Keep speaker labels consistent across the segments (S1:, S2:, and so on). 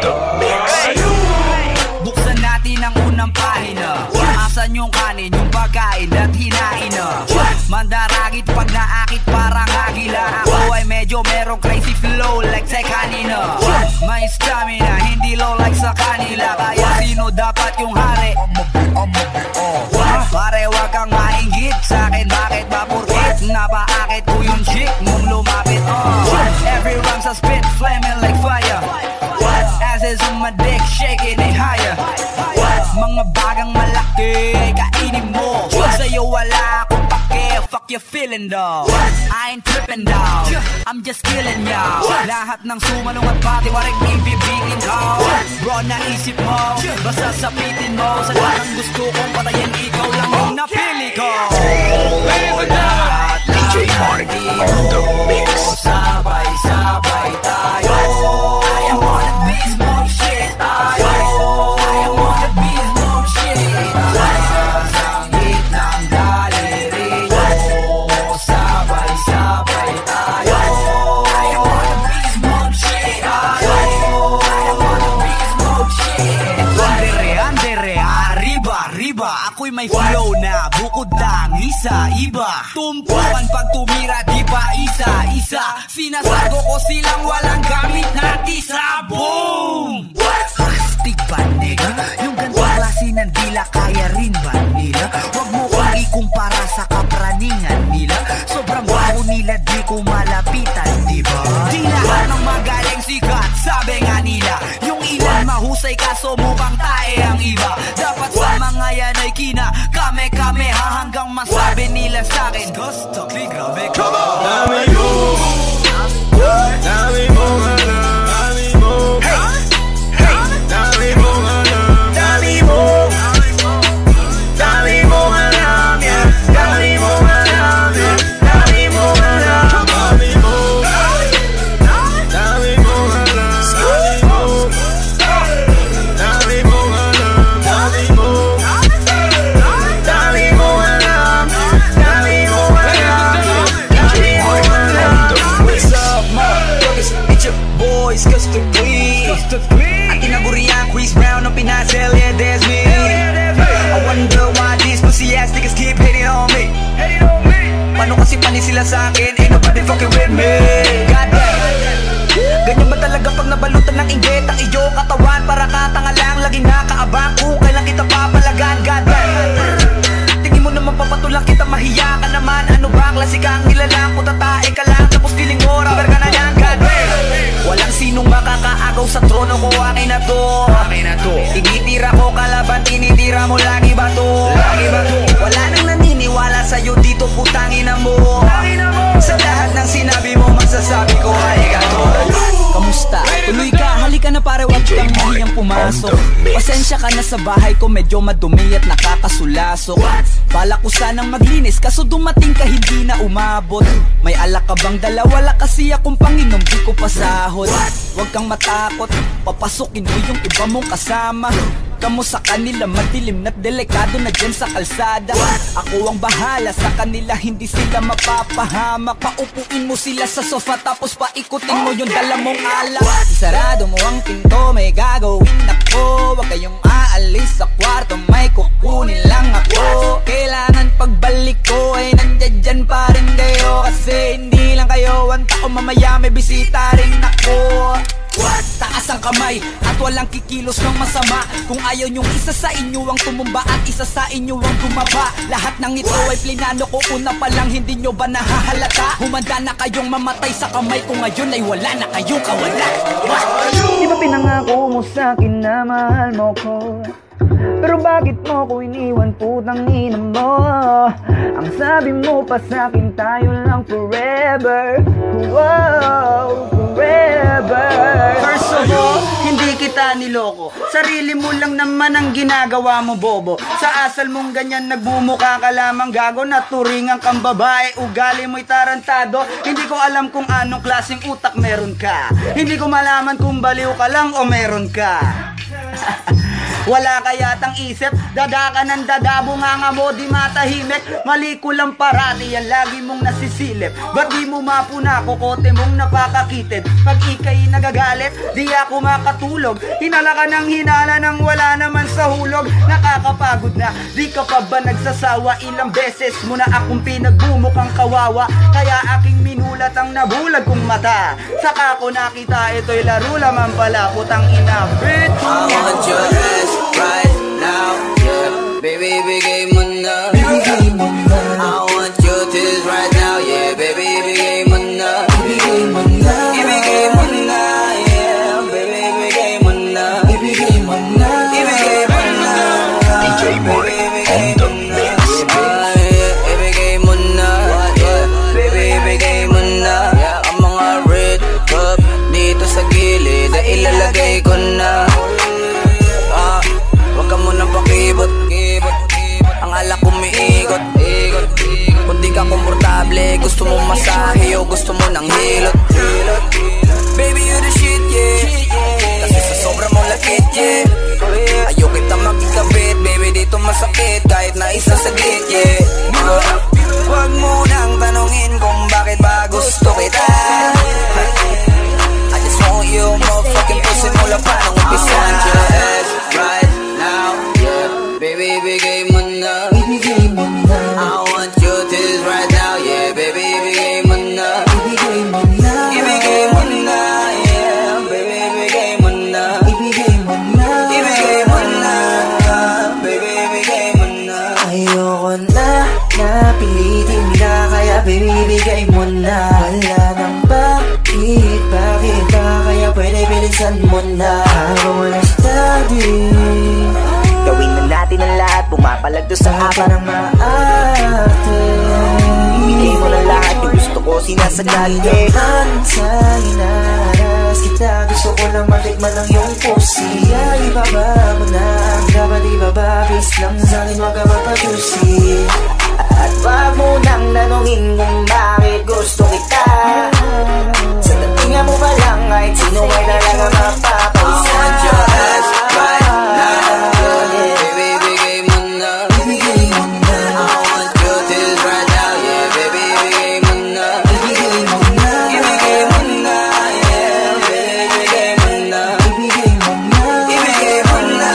S1: the mix.
S2: Buksan natin ang unang pahina. Asan yung kanin, yung pagkain at hinain na. Mandaragit pag naakit parang agila. Ako ay medyo merong crazy flow like sa kanina. May stamina, hindi low like sa kanila. Kaya sino dapat yung hari? Pare wag kang maingit sa akin, bakit ba purkit? Napaakit ko yung chick mong lumapit. Every rhyme's a spit, flaming like fire. As is on my dick, shaking it higher. Mga bagang malaki ay kainin mo. Sa'yo wala akong pake, fuck you feeling though. I ain't tripping down, I'm just killing y'all. Lahat ng sumanong at pati waring ibibitin ko. Bro, naisip mo, basta sapitin mo. Sa lahat ng gusto kong patayin, ikaw lang yung napili ko.
S1: DJ Mark on the mix.
S2: Sabay-sabay tayo. I wanna be smoke shit tayo. I wanna be smoke shit tayo. Sangit ng daliri nyo. Sabay-sabay tayo. I wanna be smoke shit tayo. I wanna be smoke shit. Andere, arriba. Ako'y may flow na bukod ng isa-iba. Tumpuan pag tumira, di ba isa-isa. Sinasago ko silang walang gamit na tisa. Boom! Astig ba nigga? Yung ganitong klase ng dila, kaya rin ba nila? Huwag mo kong ikumpara sa kapraningan nila. Sobrang bago nila, di ko malapitan, di ba? Di lahat ng magaling sikat, sabi nga nila. Yung ilan mahusay kaso mukhang tae ang iba. Dapat sa mga yan ay kina kame hanggang masabi nila sa'kin gusto, grabe ka.
S3: Dami mo, dami mo alam, dami mo, dami mo alam, dami mo, dami mo alam, dami mo alam, dami mo alam, dami mo, dami mo alam, dami mo, dami mo alam, dami mo, dami mo alam, dami mo alam. What's up, motherfuckers? It's your boys, Custom Clean. At tinaguriang Chris Brown ng pinasel, yeah, there's me. I wonder why these pussy ass niggas keep hating on me. Paano kasi panis sila sa akin? Ain't nobody fucking with me. Goddamn. Ganyan ba talaga pag nabalutan ng inggit ang iyo katawan? Para katanga lang, laging nakaabang kung kailan kita papalagan. Goddamn. Tingin mo naman papatulang kita, mahiya ka naman. Ano ba, klase kang nilalang, putatae ka lang. Tapos feeling mo, rubber ka na yan. Goddamn. Walang sinong makakaagaw sa trono ko, akin na to. Tinitira ko kalaban, tinitira mo lagi ba to? Wala nang naniniwala sa'yo dito, putang ina mo. Sa lahat ng sinabi mo, masasabi ko ay gato. Kamusta? Tuloy ka, halika na pare, wag kang mahiyang pumasok. Pasensya ka na sa bahay ko, medyo madumi at nakakasulasok. Bala ko sanang maglinis, kaso dumating ka hindi na umabot. May alak ka bang dala? Wala kasi akong panginom, di ko pasahod. Huwag kang matakot, papasukin mo yung iba mong kasama. Kamo sa kanila, madilim na't delikado na dyan sa kalsada. Ako ang bahala sa kanila, hindi sila mapapahamak. Paupuin mo sila sa sofa, tapos paikutin mo yung dala mong alak. Isarado mo ang pinto, may gagawin ako. Huwag kayong aalis sa kwarto, may kukunin lang ako. Kailangan pagbalik ko ay nandyan dyan pa rin kayo. Kasi hindi lang kayo ang tao, mamaya may bisita rin ako. Taas ang kamay at walang kikilos ng masama. Kung ayaw nyong isa sa inyo ang tumumba at isa sa inyo ang bumaba. Lahat ng ito ay plinano ko una pa lang, hindi nyo ba nahahalata? Humanda na kayong mamatay sa kamay ko ngayon ay wala na kayong kawala.
S4: Di ba pinangako mo sa'kin na mahal mo ko? Pero bakit mo ko iniwan, putang ina mo? Ang sabi mo pa sa'kin, tayo lang forever. Wow, forever.
S2: First of all, hindi kita niloko. Sarili mo lang naman ang ginagawa mo, bobo. Sa asal mong ganyan, nagmumukha ka lamang gago. Naturingan kang babae, ugali mo'y tarantado. Hindi ko alam kung anong klaseng utak meron ka. Hindi ko malaman kung baliw ka lang o meron ka.
S3: Wala kayatang isip, dada ka ng dada, bunganga mo di matahimik. Mali ko lang parati, yan lagi mong nasisilip. Ba't di mo mapuna, kokote mong napakakitid. Pag ika'y nagagalit, di ako makatulog. Hinala ka ng hinala nang wala naman sa hulog. Nakakapagod na, di ka pa ba nagsasawa? Ilang beses mo na akong pinagbumukang kawawa, kaya aking minulat ang nabulag kong mata. Saka ko nakita ito'y laro lamang pala, putang ina, bitch.
S2: I want your ass right now, yeah. Baby, bigay mo na. I want your tits right now, yeah. Baby, bigay mo na. Ibigay mo na, yeah. Baby, bigay mo na. Ibigay mo na.
S1: DJ Mori on the mix.
S2: Ibigay mo na, yeah. Baby, ibigay mo na. Ang mga red cup dito sa gilid ay ilalagay ko na. Huwag ka munang pakibot, ang alak umiikot. Kung di ka komportable, gusto mo masahe o gusto mo ng hilot. Baby, you the shit, yeah. Kasi sa sobra mong lakit, yeah. Ayaw kita magkikabit, baby, dito masakit kahit na isang saglit, yeah. Huwag mo nang tanungin kung bakit ba gusto kita. I just want you, motherfucking pussy mula pa nung umpisa. I want your ass right now, yeah. Baby, bigay mo na. I want your tits right now, yeah. Baby, bigay mo na. Ibigay mo na, yeah. Baby, bigay mo na. Ibigay mo na, baby, bigay mo na. Ayoko na pilitin ka, kaya baby, bigay mo na. Wala nang bakit ba, kaya pwede bilisan mo na. Habang wala study,
S3: Gawin na natin ang lahat, pumapalag doon sa
S2: haba ng maarte.
S3: Bigay mo na lahat, yung gusto ko sinasagali.
S2: Hanggang sa inaras kita, gusto ko lang matikman ng iyong pussy. Ay, ibaba mo na ang dapat ibaba, bis lang sa akin, wag ka mapajusi. At wag mo nang nanungin kung bakit gusto kita. Sa datingan mo pa lang, kahit sino ay na lang ang mapapausa. I want your ass right now, yeah. Baby, bigay mo na. I want your tits right now, yeah. Baby, bigay mo na. Ibigay mo na, yeah. Baby, bigay mo na. Ibigay mo na,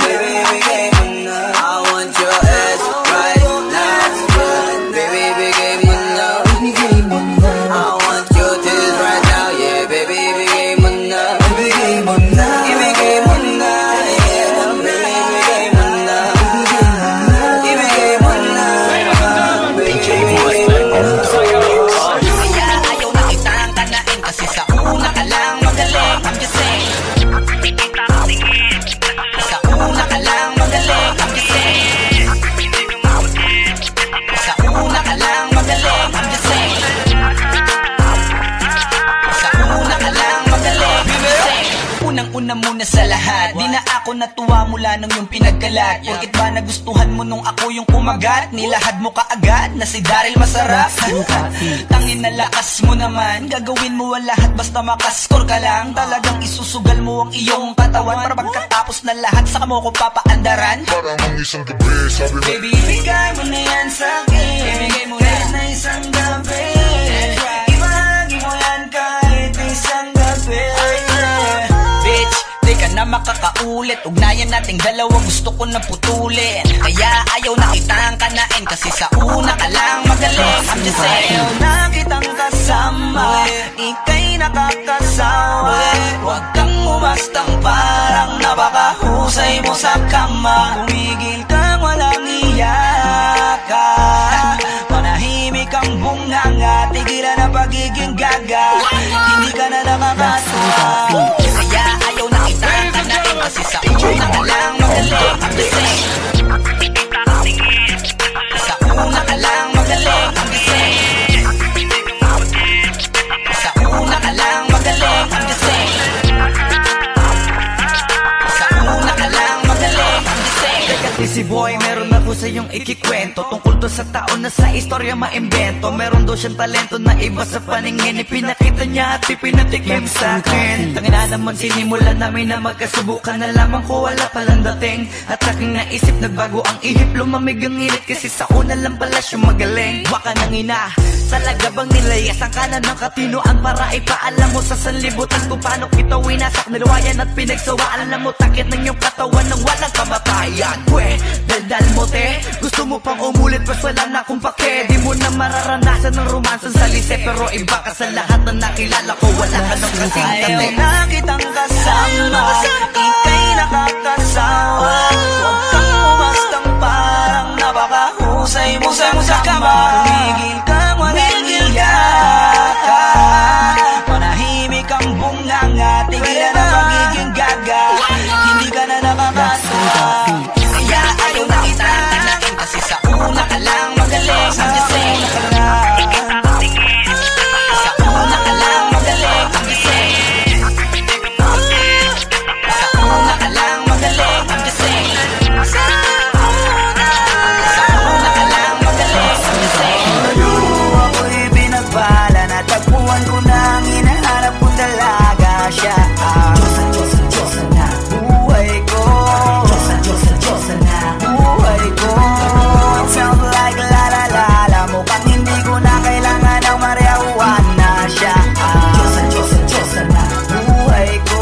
S2: baby, bigay mo na. I want your ass right now, yeah. Baby, bigay mo na. I want your tits right now, yeah. Baby, bigay mo na. Ibigay mo na, yeah. Baby, bigay mo na. Ibigay mo na,
S1: DJ Mori on the mix.
S3: Kaya ayaw na kitang kanain, kasi sa una ka lang magaling. I'm just saying. Sa una ka lang magaling. I'm just saying. Sa una ka lang magaling. I'm just saying. Sa una ka lang magaling. I'm just saying. Unang-una muna sa lahat, di na ako natuwa mula nung yung pinagkalat. Porkit ba nagustuhan mo nung ako yung kumagat? Nilahad mo kaagad na si Daryl masarap. Tangin na lakas mo naman, gagawin mo ang lahat basta makaskor ka lang. Talagang isusugal mo ang iyong katawan para pagkatapos na lahat saka mo ko papaandaran.
S5: Parang ang isang gabi, sabi mo,
S3: Baby, bigay mo na yan sa'kin. Ibigay mo yan na isang gabi. Ibahagi mo yan kahit isang gabi. Bitch, di ka na makakaulit. Ugnayan nating dalawa, gusto ko na putulin. Kaya ayaw na kitang kanain, kasi sa una ka lang magaling. I'm just saying. Ayaw na kitang kasama, ika'y nakakasawa. Huwag kang umastang parang napakahusay mo sa kama. Umigil kang walang iyaka, manahimik ang bunganga, tigilan na pagiging gaga. Hindi ka na nakakatawa. Kaya ayaw na kitang kanain, kasi sa una ka lang magaling. I'm just saying. Sa una ka lang magaling. I'm just saying. Sa una ka lang magaling. I'm just saying. Sa una ka lang magaling. I'm just saying. Easy boy, meron ako sa iyong ikikwento tungkol to sa taon na sa istorya maimbento. Meron daw siyang talento na iba sa paningin. Ipinakita niya at ipinatikim sa akin. Tangina naman sinimulan namin na magkasubukan. Nalaman ko wala palang dating. At aking naisip nagbago ang ihip. Lumamig ang init kasi sa una lang pala siya magaling. Waka nang ina, talaga bang nilayas ang kanan ng katinuan para ipaalam mo sa sanlibutan kung paano kita winasak, niluwayan at pinagsawaan. Alam mo takit ng iyong katawan ng walang kamatayan. Daldal mo te, gusto mo pang umulit pero wala na akong pake. Di mo na mararanasan ng romansan sa lise, pero iba ka sa lahat na nakilala ko. Wala ka nang kasing kate.
S2: Ayaw na kitang kasama, ika'y nakakasawa. Huwag kang umastang parang napakahusay mo sa kama. Tumigil kang walang iyak ka, manahimik ang bunganga. Tigilan ang pagiging gaga, hindi ka na nakakasa. Kaya ayaw na kita tanakin kasi sa una ka lang magaling. I'm just saying na ka lang, sa una ka lang magaling. I'm just saying, sa una ka lang magaling. I'm just saying, sa una ka lang magaling. I'm just saying. Ako'y binagbala, natagpuan ko na ang hinahanap ko talaga siya. Diyos na buhay ko, Diyos na buhay ko. It sounds like la la la la, mukhang hindi ko na kailangan ng mariawan na siya. Diyos na buhay ko,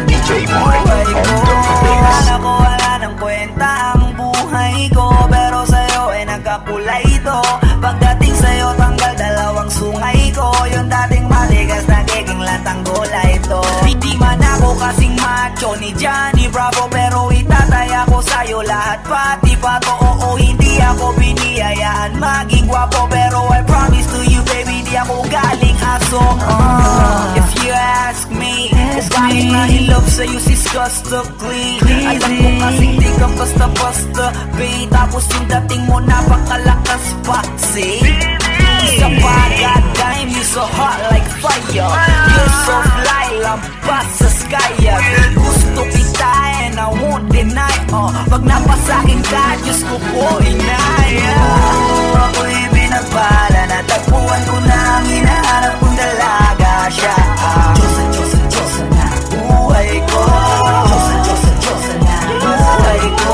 S1: DJ Mark
S2: buhay
S1: on
S2: ko.
S1: the mix.
S2: Akala ko wala ng kwenta ang buhay ko, pero sa'yo ay nagkakulay ito. Pagdating sa'yo tanggal dalawang sungay ko, yung dating maligas nagiging latang gulay ito. Di man ako kasing macho ni Johnny Bravo, pero itataya ko sa'yo lahat pati pato. Oo, hindi ako biniyayaan maging gwapo, pero I promise to you baby, di ako galing aso. If you ask me, bakit mahilog sa'yo si Scustocally? Alam ko kasing di ka basta-basta, babe. Tapos yung dating mo napakalakas pa, see? Isa pa, goddamn, you so hot like fire. You're so fly, lampas sa sky. Gusto kita and I won't deny. Pag napasakin ka, Diyos ko po inaya. Ako'y binagbala, natagpuan ko na ang hinahanap kong dalaga siya. Diyos na buhay ko, Diyos na buhay ko.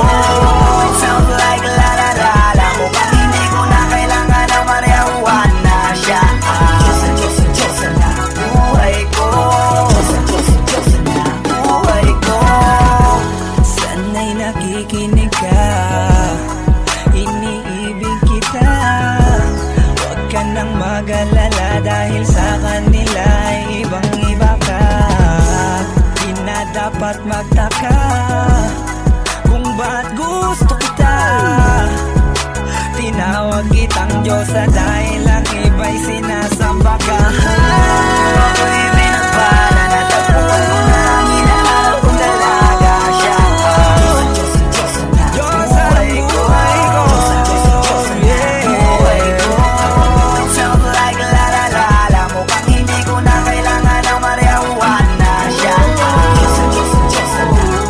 S2: It sounds like la la la la, mukhang hindi ko na kailangan ng mariawan na siya. Diyos na buhay ko, Diyos na buhay ko. Sana'y nakikinig ka, iniibig kita. Huwag ka nang mag-alala dahil sa kanila ay ibang-iba ka. Di na dapat magtaka kung ba't gusto kita. Tinawag kitang Diyosa dahil ang iba'y sinasamba ka. Ako'y binagbala, natagpuan ko na ang hinahanap kong dalaga siya. Diyos na buhay ko, buhay ko. It sounds like la la la la, mukhang hindi ko na kailangan ng mariawan na siya. Diyos na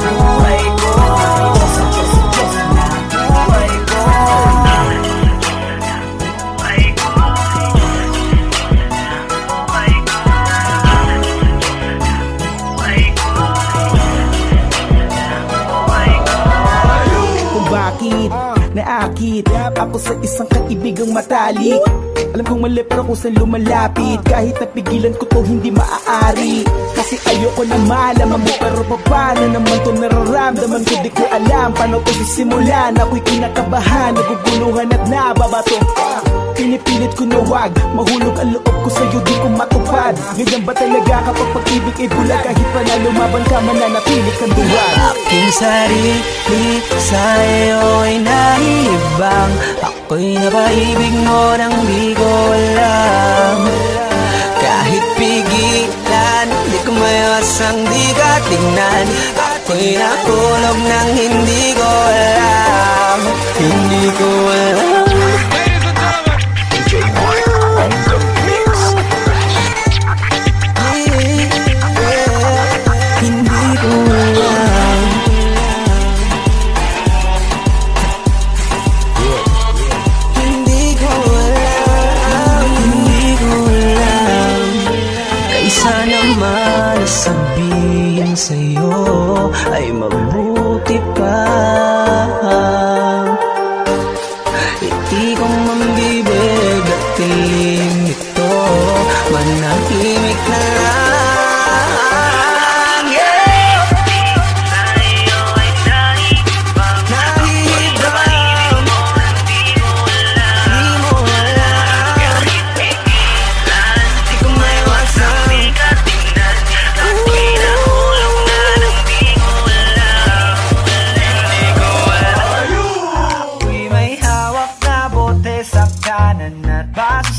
S2: buhay ko, Diyos na buhay ko.
S6: Kung bakit naakit ako sa isang kaibigang matalik. Alam kong mali pero kung saan lumalapit, kahit napigilan ko to hindi maaari. Kasi ayoko na malaman mo, pero paano naman to nararamdaman ko? Di ko alam paano to sisimulan. Ako'y kinakabahan, naguguluhan at nababato. Pinipilit ko na wag mahulog ang loob ko sa'yo, di ko matupad. Ganyan ba talaga kapag pag-ibig ay bulag? Kahit pa na lumaban ka, mananatili kang duwag.
S2: Aking sarili sa'yo ay naibang. Ako'y napaibig mo nang di ko alam. Kahit pigilan, di ko mayasang di ka tingnan. Ako'y nakulog nang hindi ko alam. Hindi ko alam.
S1: DJ Mark on the mix.
S2: Hindi ko alam.
S3: iba. Hindi ko mambibig at tilim ito, manahimik na lang.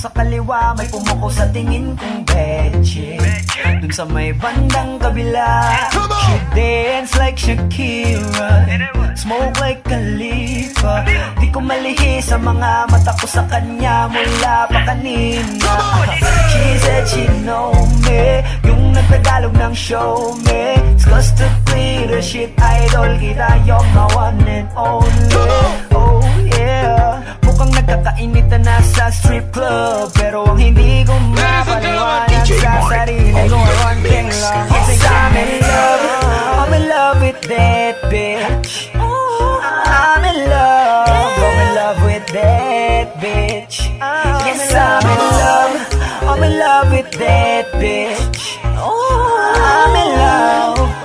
S4: Sa kaliwa may pumuko sa tingin kong betche. Dun sa may bandang kabila, she dance like Shakira, smoke like Khalifa. Di ko malihis sa mga mata ko sa kanya mula pa kanina. She said she know me, yung nagtagalog ng show me. It's cause to play the shit idol kita, you're my one and only. Oh yeah, mukhang nagkakainitan na sa strip club, pero ang hindi ko mapaliwanag sa sarili ko ay one thing lang. Yes, I'm in love, I'm in love with that bitch. I'm in love with that bitch. Yes, I'm in love with that bitch.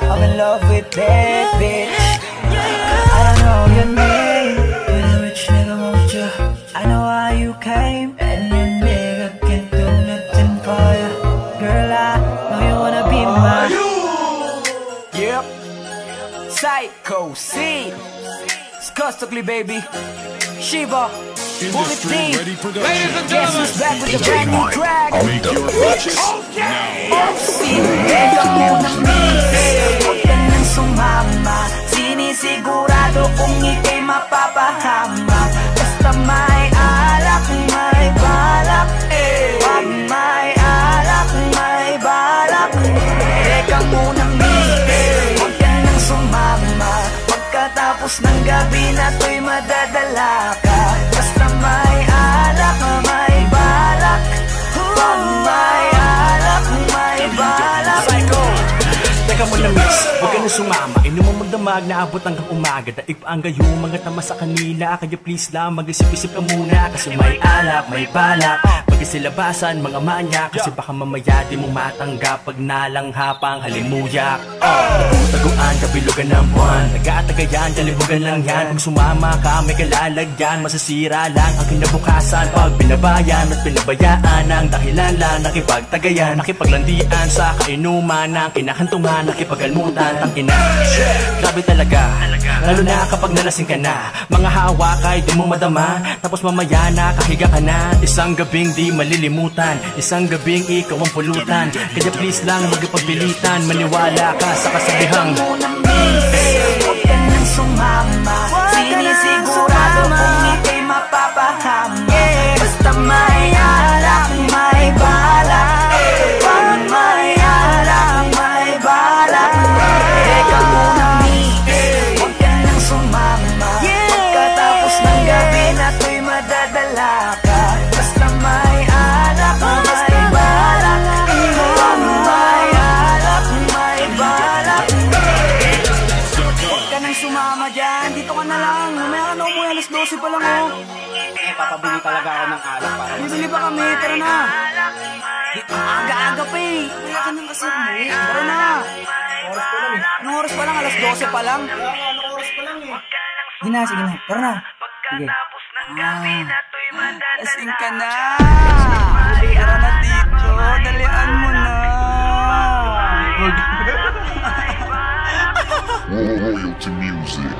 S4: I'm in love with that bitch. I don't know your name, but a rich nigga won't you? I know how you came, and your nigga can't do nothing for you. Girl, I know you wanna be mine. Yep, Psycho C, Skustokly baby, Shiva, Bullet D. Guess who's back with a brand new track?
S5: Make your purchase now.
S4: Teka muna miss, huwag ka nang sumama. Sinisigurado kung ika'y mapapahama. Basta may alak, may balak. Wag may alak, may balak. Teka muna miss, huwag ka nang sumama. Pagkatapos ng gabi na to'y madadala ka. Basta may alak, may balak. Wag may alak, may balak. Psycho,
S1: teka mo na miss, huwag ka na sumama. Inuman magdamag na abot hanggang umaga. Daig pa ang gayong mga tama sa kanila. Kaya please lang mag-isip-isip ka muna. Kasi may alak, may balak. Pag-isilabasan mga manya. Kasi baka mamaya di mo matanggap pag nalanghapang halimuyak. Taguan, kabilugan ng buwan. Taga-tagayan, kalibugan lang yan. Kung sumama ka, may kalalagyan. Masasira lang ang kinabukasan. Pag pinabayan at pinabayaan ang dahilan lang nakipagtagayan. Nakipaglandian sa kainuman ng kinahantungan. Nakipagalmutan, tangina. Grabe talaga, lalo na kapag nalasing ka na. Mga hawak ay di mo madama. Tapos mamaya nakahiga ka na. Isang gabing di malilimutan, isang gabing ikaw ang pulutan. Kaya please lang magpagpilitan, maniwala ka sa kasabihang
S4: huwag ka nang sumama. Sinisigurado kung ika'y mapapahama. Basta may alak, may balak. Pag may alak, may balak. Teka muna miss, huwag ka nang sumama. Pagkatapos ng gabi na to'y madadala ka. Basta may alak, may balak. Pag may alak, may balak. Huwag ka nang sumama dyan, dito ka na lang. Mamaya ka na umuwi, alas 12 pa lang oh.
S1: papabili talaga ako ng alak para
S4: Bibili pa kami, tara na. Aga-aga pa eh. Kaya ka nang kasi umuwi. Tara na.
S1: oras ko lang eh.
S4: Anong oras pa lang? Alas 12 pa lang.
S1: Anong oras pa lang eh.
S4: Sige na, sige na. Tara na. Sige. Lasing ka na. Tara na dito. Dalian mo na.
S5: Royalty music.